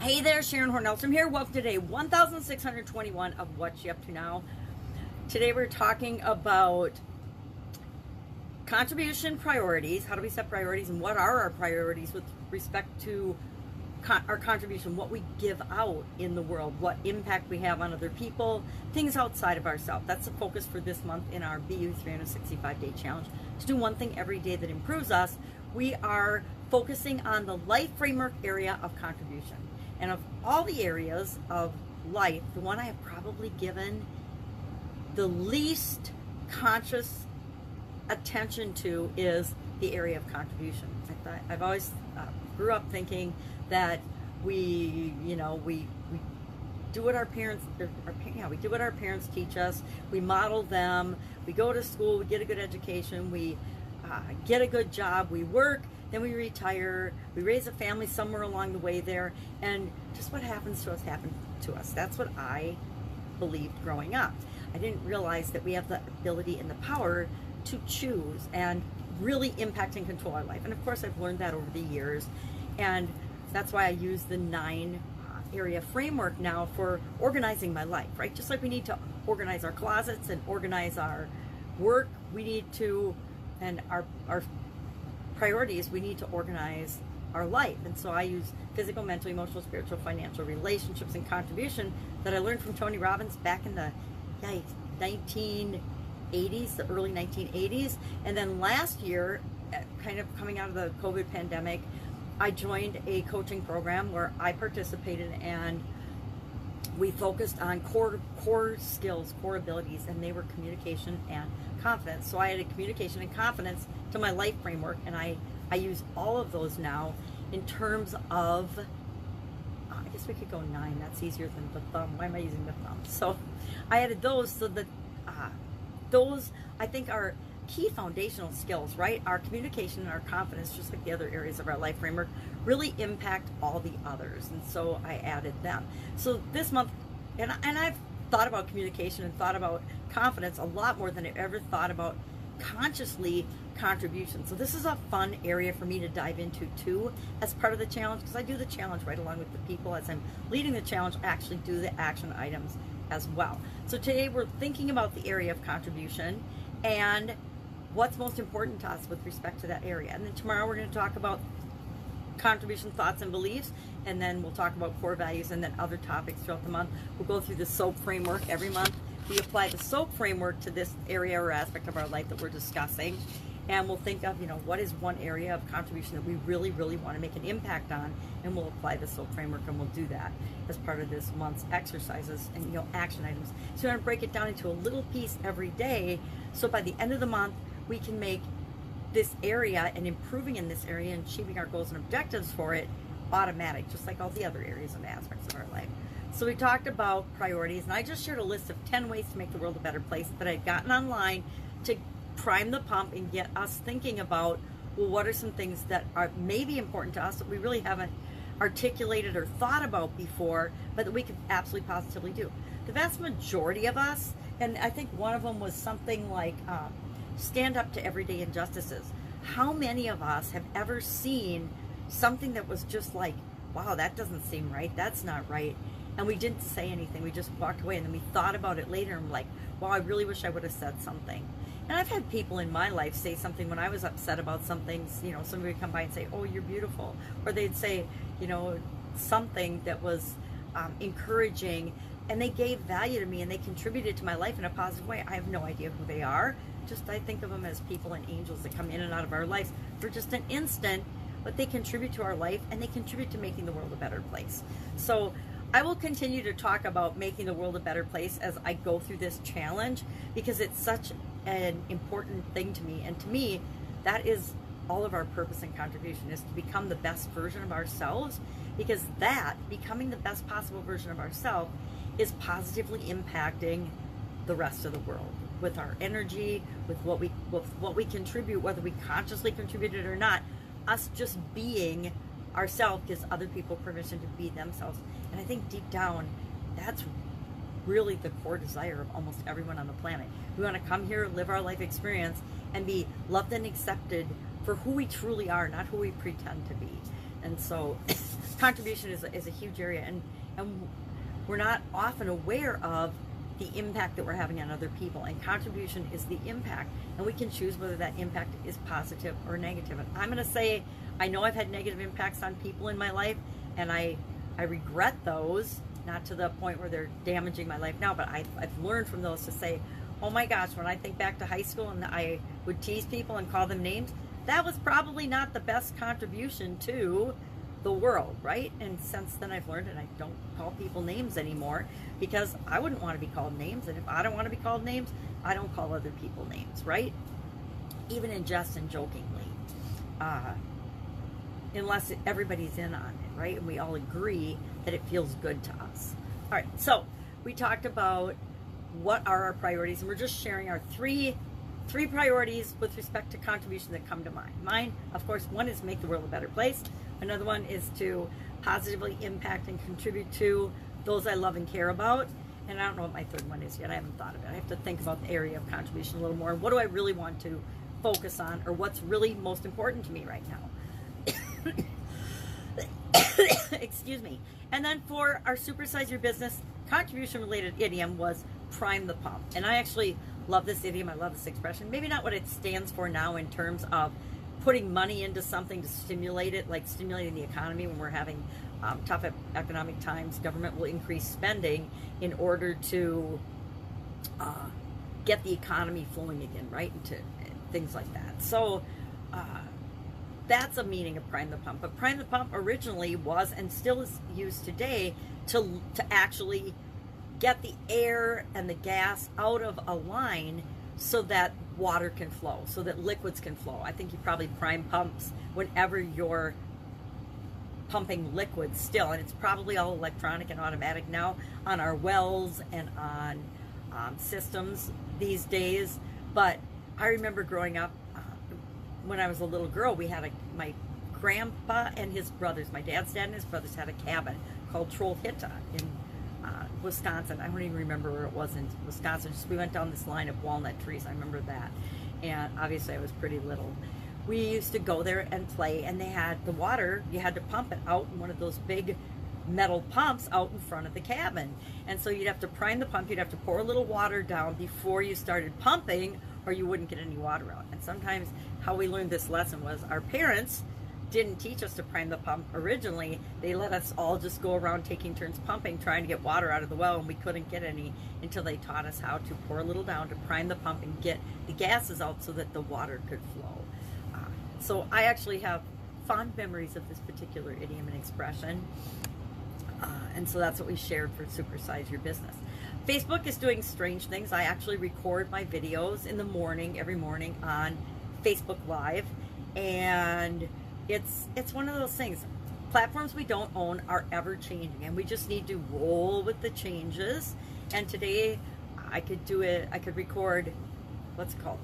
Hey there, Sharon Horne-Ellstrom here. Welcome to day 1621 of What You Up To Now. Today we're talking about contribution priorities. How do we set priorities, and what are our priorities with respect to our contribution, what we give out in the world, what impact we have on other people, things outside of ourselves. That's the focus for this month in our BU 365-day challenge. To do one thing every day that improves us, we are focusing on the life framework area of contribution. And of all the areas of life, the one I have probably given the least conscious attention to is the area of contribution. I've always grew up thinking that we do what our parents, we do what our parents teach us. We model them. We go to school. We get a good education. We get a good job. We work. Then we retire. We raise a family somewhere along the way there, and just what happens to us happened to us. That's what I believed growing up. I didn't realize that we have the ability and the power to choose and really impact and control our life. And of course, I've learned that over the years, and that's why I use the 9 area framework now for organizing my life, right? Just like we need to organize our closets and organize our work, we need to, and our priorities, we need to organize our life. And so I use physical, mental, emotional, spiritual, financial, relationships, and contribution that I learned from Tony Robbins back in the 1980s, the early 1980s. And then last year, kind of coming out of the COVID pandemic, I joined a coaching program where I participated, and we focused on core skills, core abilities, and they were communication and confidence. So I added communication and confidence to my life framework, and I use all of those now in terms of, I guess we could go 9, that's easier than the thumb. Why am I using the thumb? So I added those so that those, I think, are key foundational skills, right? Our communication and our confidence, just like the other areas of our life framework, really impact all the others. And so I added them. So this month, and I've thought about communication and thought about confidence a lot more than I've ever thought about consciously contribution. So this is a fun area for me to dive into too as part of the challenge, because I do the challenge right along with the people. As I'm leading the challenge, I actually do the action items as well. So today we're thinking about the area of contribution and what's most important to us with respect to that area. And then tomorrow we're going to talk about contribution thoughts and beliefs, and then we'll talk about core values and then other topics throughout the month. We'll go through the SOAP framework every month. We apply the SOAP framework to this area or aspect of our life that we're discussing, and we'll think of, what is one area of contribution that we really, really want to make an impact on, and we'll apply the SOAP framework, and we'll do that as part of this month's exercises and action items. So we're going to break it down into a little piece every day, so by the end of the month, we can make this area and improving in this area and achieving our goals and objectives for it automatic, just like all the other areas and aspects of our life. So we talked about priorities, and I just shared a list of 10 ways to make the world a better place that I'd gotten online to prime the pump and get us thinking about, well, what are some things that are maybe important to us that we really haven't articulated or thought about before, but that we could absolutely positively do. The vast majority of us, and I think one of them was something like, stand up to everyday injustices. How many of us have ever seen something that was just like, wow, that doesn't seem right, that's not right, and we didn't say anything, we just walked away, and then we thought about it later and like, wow, I really wish I would have said something. And I've had people in my life say something when I was upset about something, somebody would come by and say, oh, you're beautiful, or they'd say, something that was encouraging, and they gave value to me and they contributed to my life in a positive way. I have no idea who they are. I think of them as people and angels that come in and out of our lives for just an instant, but they contribute to our life and they contribute to making the world a better place. So I will continue to talk about making the world a better place as I go through this challenge, because it's such an important thing to me. And to me, that is all of our purpose and contribution, is to become the best version of ourselves, because that, becoming the best possible version of ourselves, is positively impacting the rest of the world with our energy, with what we contribute, whether we consciously contribute it or not. Us just being ourselves gives other people permission to be themselves. And I think deep down, that's really the core desire of almost everyone on the planet. We want to come here, live our life experience, and be loved and accepted for who we truly are, not who we pretend to be. And so contribution is a huge area, and we're not often aware of the impact that we're having on other people, and contribution is the impact, and we can choose whether that impact is positive or negative. And I'm going to say, I know I've had negative impacts on people in my life, and I regret those, not to the point where they're damaging my life now, but I've learned from those to say, oh my gosh, when I think back to high school and I would tease people and call them names, that was probably not the best contribution to the world, right? And since then I've learned, and I don't call people names anymore, because I wouldn't want to be called names, and if I don't want to be called names, I don't call other people names, right? Even in jest and jokingly, unless everybody's in on it, right? And we all agree that it feels good to us. All right, so we talked about what are our priorities, and we're just sharing our three priorities with respect to contribution that come to mind. Mine, of course, one is make the world a better place. Another one is to positively impact and contribute to those I love and care about. And I don't know what my third one is yet. I haven't thought of it. I have to think about the area of contribution a little more. What do I really want to focus on, or what's really most important to me right now? Excuse me. And then for our Supersize Your Business contribution related idiom was prime the pump. And I actually love this idiom. I love this expression. Maybe not what it stands for now in terms of putting money into something to stimulate it, like stimulating the economy when we're having tough economic times. Government will increase spending in order to get the economy flowing again, right? Into things like that. So that's a meaning of prime the pump. But prime the pump originally was, and still is used today, to actually get the air and the gas out of a line so that water can flow, so that liquids can flow. I think you probably prime pumps whenever you're pumping liquids still, and it's probably all electronic and automatic now on our wells and on systems these days. But I remember growing up, when I was a little girl, we had my grandpa and his brothers, my dad's dad and his brothers, had a cabin called Trollhättan in Wisconsin. I don't even remember where it was in Wisconsin. Just we went down this line of walnut trees. I remember that. And obviously I was pretty little. We used to go there and play, and they had the water, you had to pump it out in one of those big metal pumps out in front of the cabin. And so you'd have to prime the pump, you'd have to pour a little water down before you started pumping, or you wouldn't get any water out. And sometimes how we learned this lesson was our parents didn't teach us to prime the pump originally. They let us all just go around taking turns pumping, trying to get water out of the well, and we couldn't get any until they taught us how to pour a little down to prime the pump and get the gases out so that the water could flow. So I actually have fond memories of this particular idiom and expression. And so that's what we shared for Supersize Your Business. Facebook is doing strange things. I actually record my videos in the morning, every morning, on Facebook Live. And it's one of those things. Platforms we don't own are ever changing, and we just need to roll with the changes. And today I could do it, I could record, what's it called?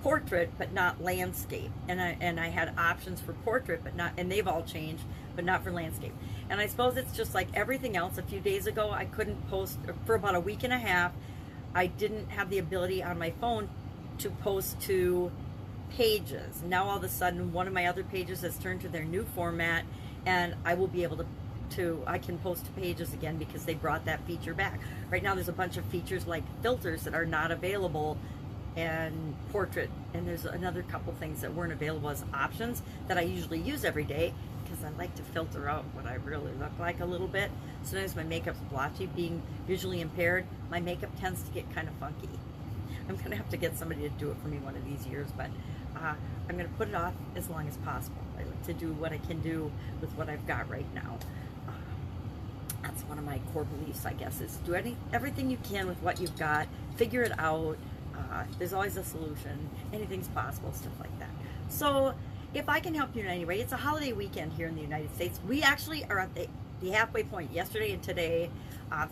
Portrait, but not landscape. And I had options for portrait, but not, and they've all changed, but not for landscape. And I suppose it's just like everything else. A few days ago, I couldn't post, for about a week and a half, I didn't have the ability on my phone to post to pages. Now all of a sudden, one of my other pages has turned to their new format, and I will be able I can post to pages again because they brought that feature back. Right now there's a bunch of features like filters that are not available, and portrait, and there's another couple things that weren't available as options that I usually use every day because I like to filter out what I really look like a little bit. Sometimes my makeup's blotchy. Being visually impaired, my makeup tends to get kind of funky. I'm gonna have to get somebody to do it for me one of these years, but I'm gonna put it off as long as possible. I like to do what I can do with what I've got right now. That's one of my core beliefs, I guess, is do everything you can with what you've got, figure it out. There's always a solution. Anything's possible, stuff like that. So if I can help you in any way, it's a holiday weekend here in the United States. We actually are at the halfway point. Yesterday and today,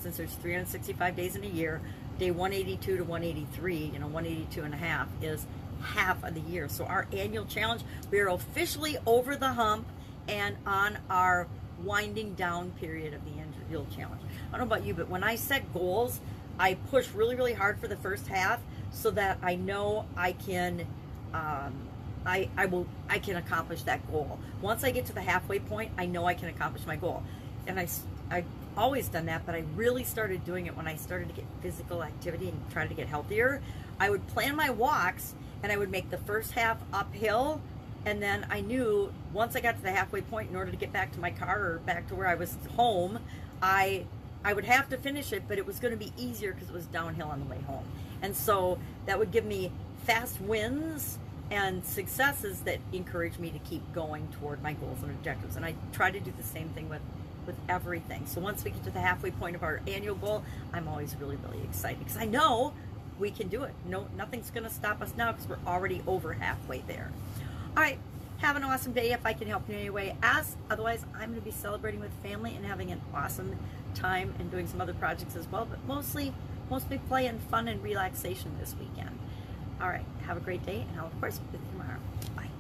since there's 365 days in a year, day 182 to 183, 182 and a half is half of the year. So our annual challenge, we are officially over the hump and on our winding down period of the annual challenge. I don't know about you, but when I set goals, I push really, really hard for the first half so that I know I can I can accomplish that goal. Once I get to the halfway point, I know I can accomplish my goal. And I've always done that, but I really started doing it when I started to get physical activity and try to get healthier. I would plan my walks, and I would make the first half uphill, and then I knew once I got to the halfway point, in order to get back to my car or back to where I was home, I would have to finish it, but it was going to be easier because it was downhill on the way home. And so that would give me fast wins and successes that encourage me to keep going toward my goals and objectives. And I try to do the same thing with everything. So once we get to the halfway point of our annual goal, I'm always really, really excited because I know we can do it. No, nothing's going to stop us now because we're already over halfway there. All right, have an awesome day. If I can help you in any way, ask. Otherwise, I'm going to be celebrating with family and having an awesome time and doing some other projects as well, but mostly play and fun and relaxation this weekend. All right, have a great day, and I'll, of course, be with you tomorrow. Bye.